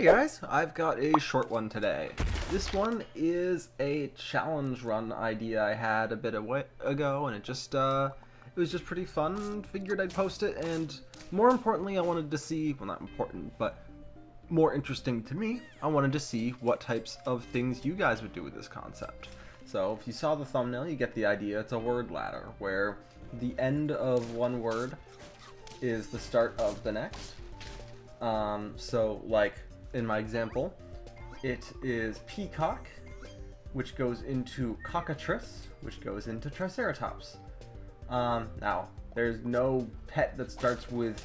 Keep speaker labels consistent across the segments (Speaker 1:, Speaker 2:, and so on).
Speaker 1: Hey guys, I've got a short one today. This one is a challenge run idea I had a bit ago, and it was just pretty fun. Figured I'd post it, and more importantly, I wanted to see, well, not important, but more interesting to me, I wanted to see what types of things you guys would do with this concept. So if you saw the thumbnail, you get the idea. It's a word ladder, where the end of one word is the start of the next. So like in my example, it is peacock, which goes into cockatrice, which goes into triceratops. Now, there's no pet that starts with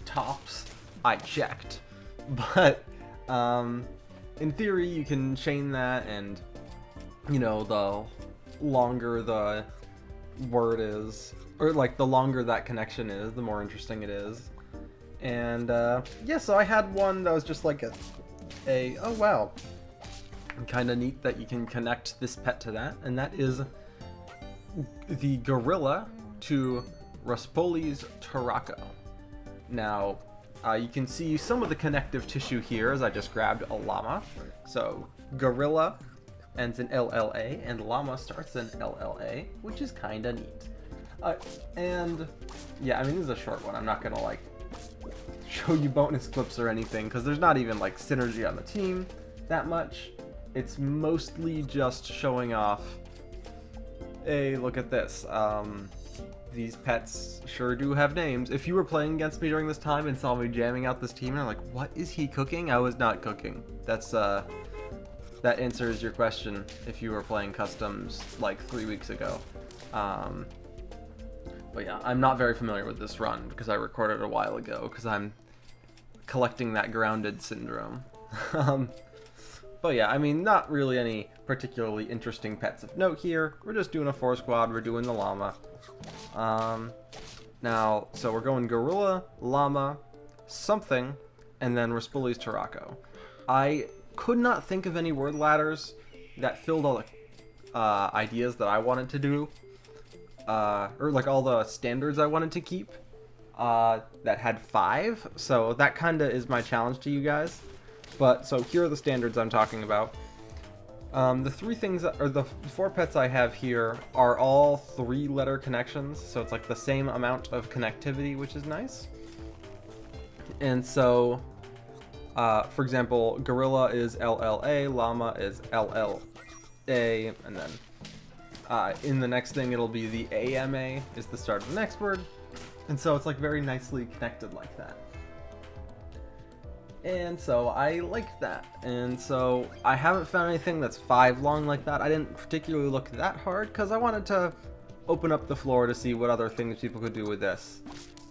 Speaker 1: tops. I checked. But, in theory, you can chain that, and, you know, the longer the word is, or like the longer that connection is, the more interesting it is. And yeah, so I had one that was just like a oh wow, kind of neat that you can connect this pet to that, and that is the gorilla to Raspoli's Tarraco. Now, you can see some of the connective tissue here as I just grabbed a llama. So gorilla ends in LLA, and llama starts in LLA, which is kind of neat. And yeah, I mean, this is a short one. I'm not gonna like show you bonus clips or anything, because there's not even like synergy on the team that much. It's mostly just showing off, hey, look at this. These pets sure do have names. If you were playing against me during this time and saw me jamming out this team and I'm like, what is he cooking? I was not cooking. That's that answers your question if you were playing customs like 3 weeks ago. But yeah, I'm not very familiar with this run because I recorded it a while ago because I'm collecting that grounded syndrome. But yeah, I mean, not really any particularly interesting pets of note here. We're just doing a 4 squad, we're doing the llama. Now, so we're going gorilla, llama, something, and then Raspoli's Tarraco. I could not think of any word ladders that filled all the ideas that I wanted to do. Or like all the standards I wanted to keep, that had 5, so that kinda is my challenge to you guys. But, so here are the standards I'm talking about. The 3 things, or the 4 pets I have here are all 3-letter connections, so it's like the same amount of connectivity, which is nice. And so, for example, gorilla is LLA, llama is LLA, and then in the next thing it'll be the AMA is the start of the next word, and so it's like very nicely connected like that. And so I like that, and so I haven't found anything that's 5 long like that. I didn't particularly look that hard because I wanted to open up the floor to see what other things people could do with this,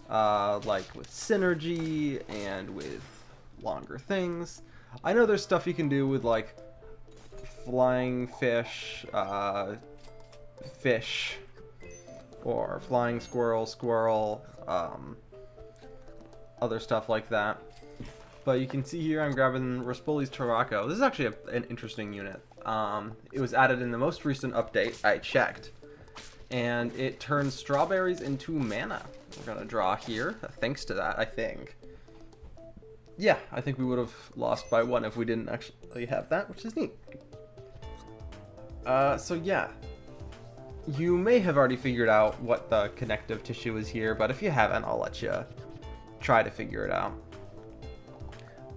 Speaker 1: like with synergy and with longer things. I know there's stuff you can do with like flying fish, fish, or flying squirrel, other stuff like that. But you can see here I'm grabbing Raspoli's Tarraco. This is actually an interesting unit. It was added in the most recent update, I checked, and it turns strawberries into mana. We're gonna draw here, thanks to that, I think. Yeah, I think we would have lost by 1 if we didn't actually have that, which is neat. So yeah. You may have already figured out what the connective tissue is here, but if you haven't, I'll let you try to figure it out.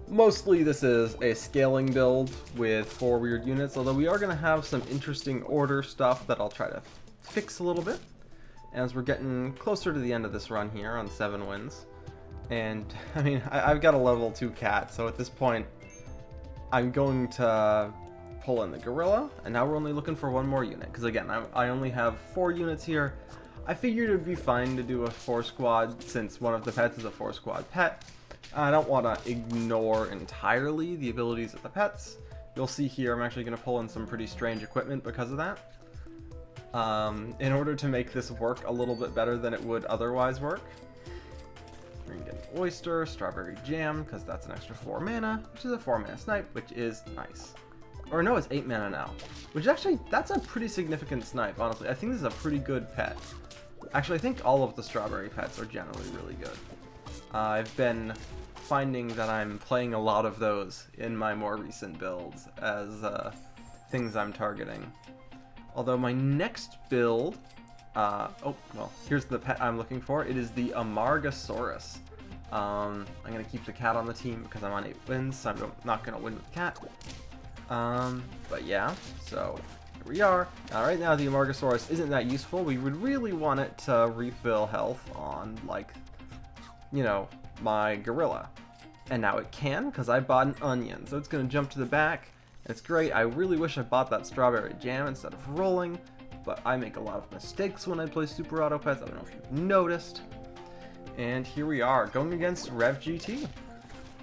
Speaker 1: Mostly this is a scaling build with 4 weird units, although we are going to have some interesting order stuff that I'll try to fix a little bit as we're getting closer to the end of this run here on 7 wins. And, I mean, I've got a level 2 cat, so at this point I'm going to pull in the gorilla, and now we're only looking for 1 more unit, because again, I only have 4 units here. I figured it would be fine to do a 4 squad since one of the pets is a 4 squad pet. I don't want to ignore entirely the abilities of the pets. You'll see here I'm actually going to pull in some pretty strange equipment because of that, in order to make this work a little bit better than it would otherwise work. We're going to get an oyster, strawberry jam, because that's an extra 4 mana, which is a 4 mana snipe, which is nice. Or no, it's 8 mana now. Which actually, that's a pretty significant snipe, honestly. I think this is a pretty good pet. Actually, I think all of the strawberry pets are generally really good. I've been finding that I'm playing a lot of those in my more recent builds as things I'm targeting. Although my next build, oh, well, here's the pet I'm looking for. It is the Amargasaurus. I'm going to keep the cat on the team because I'm on 8 wins, so I'm not going to win with the cat. But yeah, so here we are. Now, right now, the Amargasaurus isn't that useful. We would really want it to refill health on, like, you know, my gorilla. And now it can, because I bought an onion. So it's going to jump to the back. It's great. I really wish I bought that strawberry jam instead of rolling, but I make a lot of mistakes when I play Super Auto Pets. I don't know if you've noticed. And here we are, going against Rev GT.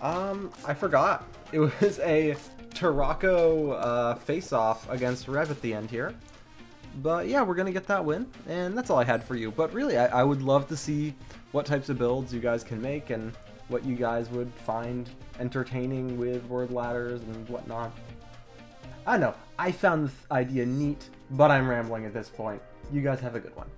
Speaker 1: I forgot. It was a Tarako face-off against Rev at the end here. But yeah, we're going to get that win, and that's all I had for you. But really, I would love to see what types of builds you guys can make and what you guys would find entertaining with word ladders and whatnot. I don't know, I found this idea neat, but I'm rambling at this point. You guys have a good one.